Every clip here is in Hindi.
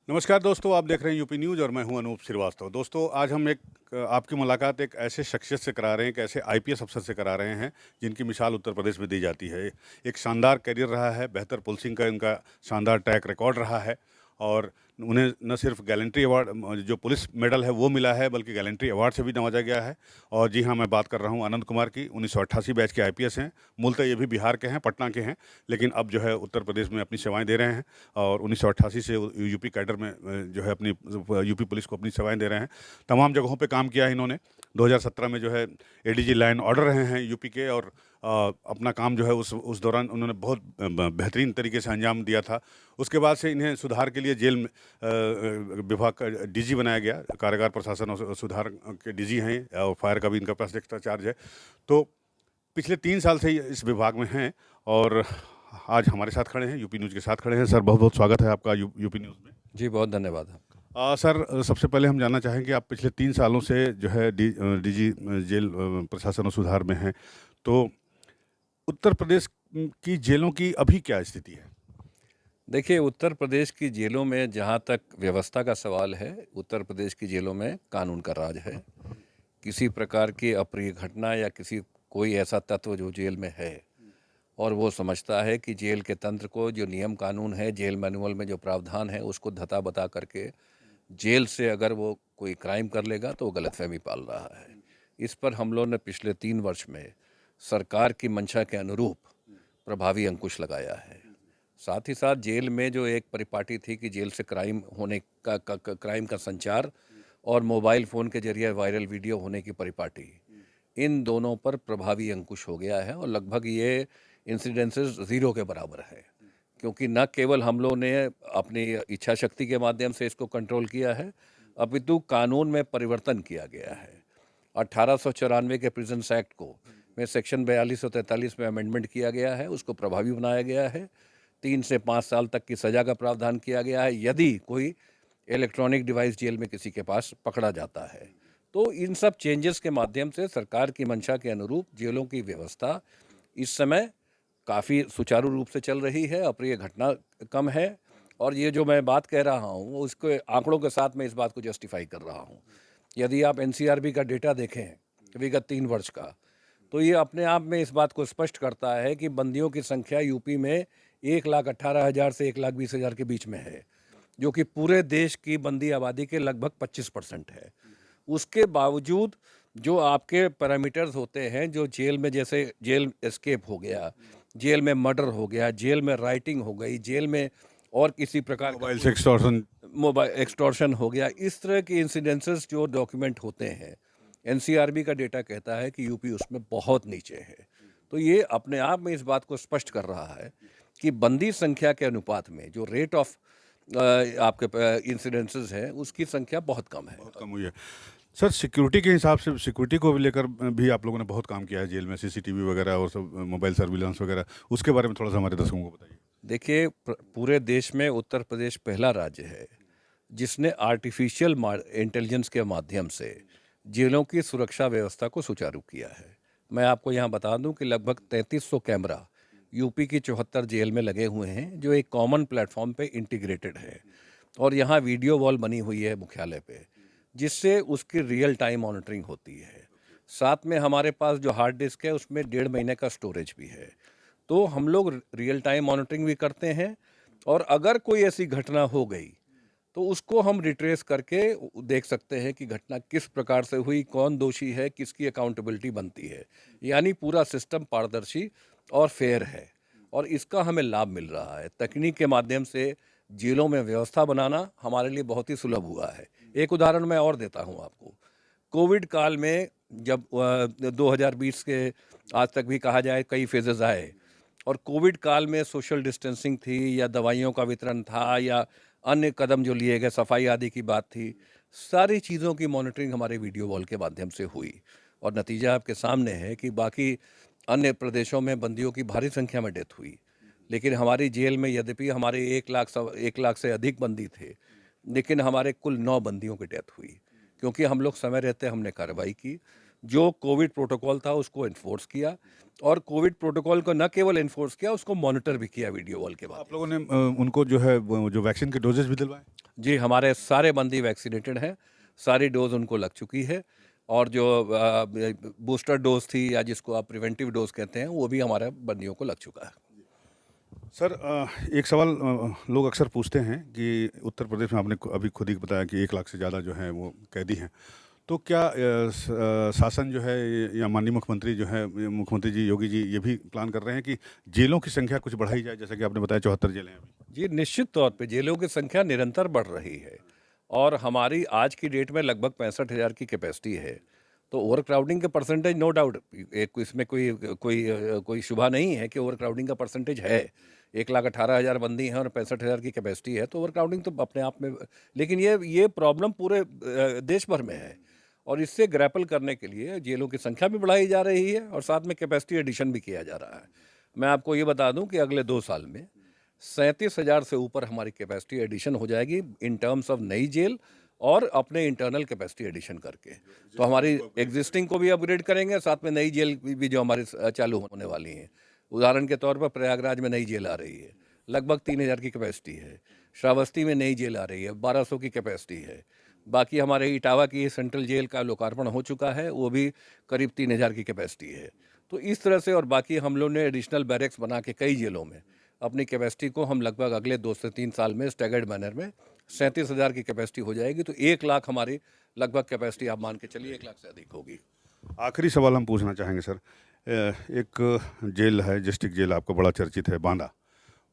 नमस्कार दोस्तों, आप देख रहे हैं यूपी न्यूज़ और मैं हूं अनूप श्रीवास्तव। दोस्तों, आज हम आपकी मुलाकात एक ऐसे शख्सियत से करा रहे हैं, एक ऐसे आईपीएस अफसर से करा रहे हैं, जिनकी मिसाल उत्तर प्रदेश में दी जाती है। एक शानदार करियर रहा है, बेहतर पुलिसिंग का इनका शानदार ट्रैक रिकॉर्ड रहा है और उन्हें न सिर्फ गैलेंट्री अवार्ड जो पुलिस मेडल है वो मिला है, बल्कि गैलेंट्री अवार्ड से भी नवाजा गया है। और जी हाँ, मैं बात कर रहा हूँ आनंद कुमार की। 1988 बैच के आईपीएस हैं। मूलतः ये भी बिहार के हैं, पटना के हैं, लेकिन अब जो है उत्तर प्रदेश में अपनी सेवाएं दे रहे हैं और 1988 से यूपी कैडर में जो है अपनी यूपी पुलिस को अपनी सेवाएं दे रहे हैं। तमाम जगहों पे काम किया है इन्होंने। 2017 में जो है एडीजी लाइन ऑर्डर रहे हैं यूपी के और अपना काम जो है उस दौरान उन्होंने बहुत बेहतरीन तरीके से अंजाम दिया था। उसके बाद से इन्हें सुधार के लिए जेल में विभाग का डीजी बनाया गया। कारागार प्रशासन और सुधार के डीजी हैं और फायर का भी इनका पास एक्स्ट्रा चार्ज है। तो पिछले 3 साल से ये इस विभाग में हैं और आज हमारे साथ खड़े हैं, यूपी न्यूज़ के साथ खड़े हैं। सर, बहुत बहुत स्वागत है आपका यूपी न्यूज़ में। जी, बहुत धन्यवाद आपका। सर, सबसे पहले हम जानना चाहेंगे, आप पिछले 3 सालों से जो है डीजी जेल प्रशासन और सुधार में हैं, तो उत्तर प्रदेश की जेलों की अभी क्या स्थिति है? देखिए, उत्तर प्रदेश की जेलों में जहाँ तक व्यवस्था का सवाल है, उत्तर प्रदेश की जेलों में कानून का राज है। किसी प्रकार की अप्रिय घटना या कोई ऐसा तत्व जो जेल में है और वो समझता है कि जेल के तंत्र को जो नियम कानून है, जेल मैनुअल में जो प्रावधान है, उसको धता बता करके जेल से अगर वो कोई क्राइम कर लेगा तो वो गलतफहमी पाल रहा है। इस पर हम लोगों ने पिछले 3 वर्ष में सरकार की मंशा के अनुरूप प्रभावी अंकुश लगाया है। साथ ही साथ जेल में जो एक परिपाटी थी कि जेल से क्राइम होने क्राइम का संचार और मोबाइल फ़ोन के जरिए वायरल वीडियो होने की परिपाटी, इन दोनों पर प्रभावी अंकुश हो गया है और लगभग ये इंसिडेंसेस ज़ीरो के बराबर है। क्योंकि न केवल हम लोगों ने अपनी इच्छा शक्ति के माध्यम से इसको कंट्रोल किया है, अपितु कानून में परिवर्तन किया गया है। 1894 के प्रिजन्स एक्ट को में सेक्शन 42 और 43 में अमेंडमेंट किया गया है, उसको प्रभावी बनाया गया है। 3 से 5 साल तक की सज़ा का प्रावधान किया गया है यदि कोई इलेक्ट्रॉनिक डिवाइस जेल में किसी के पास पकड़ा जाता है। तो इन सब चेंजेस के माध्यम से सरकार की मंशा के अनुरूप जेलों की व्यवस्था इस समय काफ़ी सुचारू रूप से चल रही है, अप्रिय घटना कम है और ये जो मैं बात कह रहा हूँ, उसके आंकड़ों के साथ मैं इस बात को जस्टिफाई कर रहा हूँ। यदि आप एनसीआरबी का डेटा देखें विगत 3 वर्ष का, तो ये अपने आप में इस बात को स्पष्ट करता है कि बंदियों की संख्या यूपी में 1,18,000 से 1,20,000 के बीच में है, जो कि पूरे देश की बंदी आबादी के लगभग 25% है। उसके बावजूद जो आपके पैरामीटर्स होते हैं, जो जेल में जैसे जेल एस्केप हो गया, जेल में मर्डर हो गया, जेल में राइटिंग हो गई, जेल में और किसी प्रकार का मोबाइल से एक्सटॉर्शन। मोबाइल एक्सटॉर्शन हो गया, इस तरह के इंसिडेंसेस जो डॉक्यूमेंट होते हैं, एनसीआरबी का डेटा कहता है कि यूपी उसमें बहुत नीचे है। तो ये अपने आप में इस बात को स्पष्ट कर रहा है कि बंदी संख्या के अनुपात में जो रेट ऑफ आपके इंसिडेंसेस है, उसकी संख्या बहुत कम है। बहुत कम हुई है। सर, सिक्योरिटी के हिसाब से सिक्योरिटी को भी लेकर भी आप लोगों ने बहुत काम किया है जेल में, सीसीटीवी वगैरह और सब मोबाइल सर्विलांस वगैरह, उसके बारे में थोड़ा सा हमारे दर्शकों को बताइए। देखिए, पूरे देश में उत्तर प्रदेश पहला राज्य है जिसने आर्टिफिशियल इंटेलिजेंस के माध्यम से जेलों की सुरक्षा व्यवस्था को सुचारू किया है। मैं आपको यहाँ बता दूं कि लगभग 3300 कैमरा यूपी की 74 जेल में लगे हुए हैं, जो एक कॉमन प्लेटफॉर्म पे इंटीग्रेटेड है और यहाँ वीडियो वॉल बनी हुई है मुख्यालय पे, जिससे उसकी रियल टाइम मॉनिटरिंग होती है। साथ में हमारे पास जो हार्ड डिस्क है उसमें 1.5 महीने का स्टोरेज भी है। तो हम लोग रियल टाइम मॉनिटरिंग भी करते हैं और अगर कोई ऐसी घटना हो गई तो उसको हम रिट्रेस करके देख सकते हैं कि घटना किस प्रकार से हुई, कौन दोषी है, किसकी अकाउंटेबिलिटी बनती है। यानी पूरा सिस्टम पारदर्शी और फेयर है और इसका हमें लाभ मिल रहा है। तकनीक के माध्यम से जेलों में व्यवस्था बनाना हमारे लिए बहुत ही सुलभ हुआ है। एक उदाहरण मैं और देता हूँ आपको। कोविड काल में जब 2020 के आज तक भी कहा जाए कई फेजेस आए और कोविड काल में सोशल डिस्टेंसिंग थी या दवाइयों का वितरण था या अन्य कदम जो लिए गए, सफाई आदि की बात थी, सारी चीज़ों की मॉनिटरिंग हमारे वीडियो वॉल के माध्यम से हुई और नतीजा आपके सामने है कि बाकी अन्य प्रदेशों में बंदियों की भारी संख्या में डेथ हुई, लेकिन हमारी जेल में यद्यपि हमारे 1 लाख से अधिक बंदी थे, लेकिन हमारे कुल 9 बंदियों की डेथ हुई क्योंकि हम लोग समय रहते हमने कार्रवाई की। जो कोविड प्रोटोकॉल था उसको इन्फोर्स किया, और कोविड प्रोटोकॉल को न केवल एनफोर्स किया, उसको मॉनिटर भी किया वीडियो कॉल के बाद। आप लोगों ने उनको जो है जो वैक्सीन के डोजेस भी दिलवाए? जी, हमारे सारे बंदी वैक्सीनेटेड हैं, सारी डोज उनको लग चुकी है, और जो बूस्टर डोज थी या जिसको आप प्रिवेंटिव डोज कहते हैं, वो भी हमारे बंदियों को लग चुका है। सर एक सवाल लोग अक्सर पूछते हैं कि उत्तर प्रदेश में आपने अभी खुद ही बताया कि 1 लाख से ज़्यादा जो है वो कैदी हैं। तो क्या शासन जो है या माननीय मुख्यमंत्री जो है मुख्यमंत्री जी योगी जी ये भी प्लान कर रहे हैं कि जेलों की संख्या कुछ बढ़ाई जाए, जैसा कि आपने बताया 74 जेलें हैं अभी? जी, निश्चित तौर पे जेलों की संख्या निरंतर बढ़ रही है, और हमारी आज की डेट में लगभग 65,000 की कैपेसिटी है। तो ओवर क्राउडिंग का परसेंटेज नो डाउट, एक इसमें कोई शुबा नहीं है कि ओवर क्राउडिंग का परसेंटेज है। 1,18,000 बंदी हैं और 65,000 की कैपेसिटी है, तो ओवर क्राउडिंग तो अपने आप में, लेकिन ये प्रॉब्लम पूरे देश भर में है, और इससे ग्रैपल करने के लिए जेलों की संख्या भी बढ़ाई जा रही है और साथ में कैपेसिटी एडिशन भी किया जा रहा है। मैं आपको ये बता दूं कि अगले 2 साल में 37,000 से ऊपर हमारी कैपेसिटी एडिशन हो जाएगी इन टर्म्स ऑफ नई जेल, और अपने इंटरनल कैपेसिटी एडिशन करके। तो हमारी एग्जिस्टिंग को भी अपग्रेड करेंगे, साथ में नई जेल भी जो हमारी चालू होने वाली हैं। उदाहरण के तौर पर प्रयागराज में नई जेल आ रही है, लगभग 3,000 की कैपेसिटी है। श्रावस्ती में नई जेल आ रही है, 1,200 की कैपेसिटी है। बाकी हमारे इटावा की सेंट्रल जेल का लोकार्पण हो चुका है, वो भी करीब 3,000 की कैपेसिटी है। तो इस तरह से, और बाकी हम लोग ने एडिशनल बैरक्स बना के कई जेलों में अपनी कैपेसिटी को हम लगभग अगले 2 से 3 साल में स्टैगर्ड मैनर में 37,000 की कैपेसिटी हो जाएगी। तो 1 लाख हमारी लगभग कैपेसिटी आप मान के चलिए 1 लाख से अधिक होगी। आखिरी सवाल हम पूछना चाहेंगे सर। एक जेल है, डिस्ट्रिक्ट जेल आपका बड़ा चर्चित है, बांदा।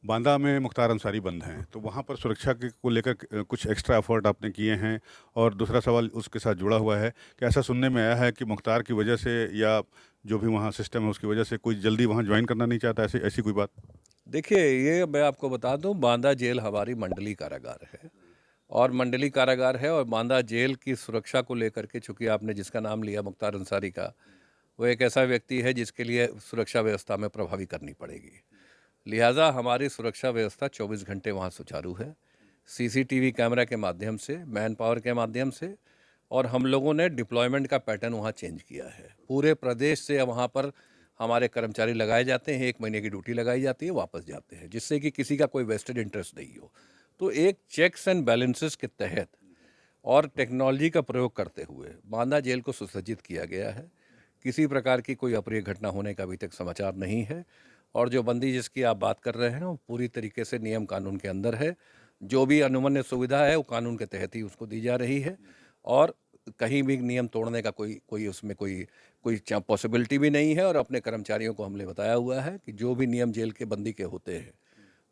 बांदा में मुख्तार अंसारी बंद हैं, तो वहाँ पर सुरक्षा के को लेकर कुछ एक्स्ट्रा एफर्ट आपने किए हैं? और दूसरा सवाल उसके साथ जुड़ा हुआ है कि ऐसा सुनने में आया है कि मुख्तार की वजह से या जो भी वहाँ सिस्टम है उसकी वजह से कोई जल्दी वहाँ ज्वाइन करना नहीं चाहता, ऐसी ऐसी कोई बात? देखिए, ये मैं आपको बता दूं, बांदा जेल हमारी मंडली कारागार है, और मंडली कारागार है, और बांदा जेल की सुरक्षा को लेकर के, चूंकि आपने जिसका नाम लिया मुख्तार अंसारी का, वो एक ऐसा व्यक्ति है जिसके लिए सुरक्षा व्यवस्था में प्रभावी करनी पड़ेगी। लिहाजा हमारी सुरक्षा व्यवस्था 24 घंटे वहाँ सुचारू है, सीसीटीवी कैमरा के माध्यम से, मैन पावर के माध्यम से, और हम लोगों ने डिप्लॉयमेंट का पैटर्न वहाँ चेंज किया है। पूरे प्रदेश से वहाँ पर हमारे कर्मचारी लगाए जाते हैं, 1 महीने की ड्यूटी लगाई जाती है, वापस जाते हैं, जिससे कि किसी का कोई वेस्टेड इंटरेस्ट नहीं हो। तो एक चेक्स एंड बैलेंसेस के तहत और टेक्नोलॉजी का प्रयोग करते हुए बांदा जेल को सुसज्जित किया गया है। किसी प्रकार की कोई अप्रिय घटना होने का अभी तक समाचार नहीं है, और जो बंदी जिसकी आप बात कर रहे हैं वो पूरी तरीके से नियम कानून के अंदर है। जो भी अनुमन्य सुविधा है वो कानून के तहत ही उसको दी जा रही है, और कहीं भी नियम तोड़ने का कोई कोई उसमें कोई कोई पॉसिबिलिटी भी नहीं है। और अपने कर्मचारियों को हमने बताया हुआ है कि जो भी नियम जेल के बंदी के होते हैं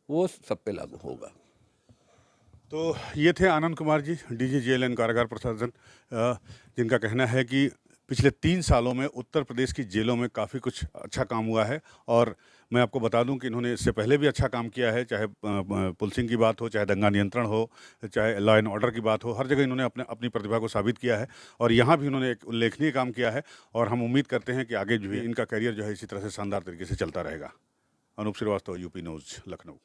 वो सब पे लागू होगा। तो ये थे Anand Kumar ji, DG jail and कारागार प्रशासन, जिनका कहना है कि पिछले 3 सालों में उत्तर प्रदेश की जेलों में काफ़ी कुछ अच्छा काम हुआ है। और मैं आपको बता दूं कि इन्होंने इससे पहले भी अच्छा काम किया है, चाहे पुलिसिंग की बात हो, चाहे दंगा नियंत्रण हो, चाहे लॉ एंड ऑर्डर की बात हो, हर जगह इन्होंने अपनी प्रतिभा को साबित किया है। और यहाँ भी इन्होंने एक उल्लेखनीय काम किया है, और हम उम्मीद करते हैं कि आगे भी इनका करियर जो है इसी तरह से शानदार तरीके से चलता रहेगा। Anoop Srivastava, UP news, Lucknow.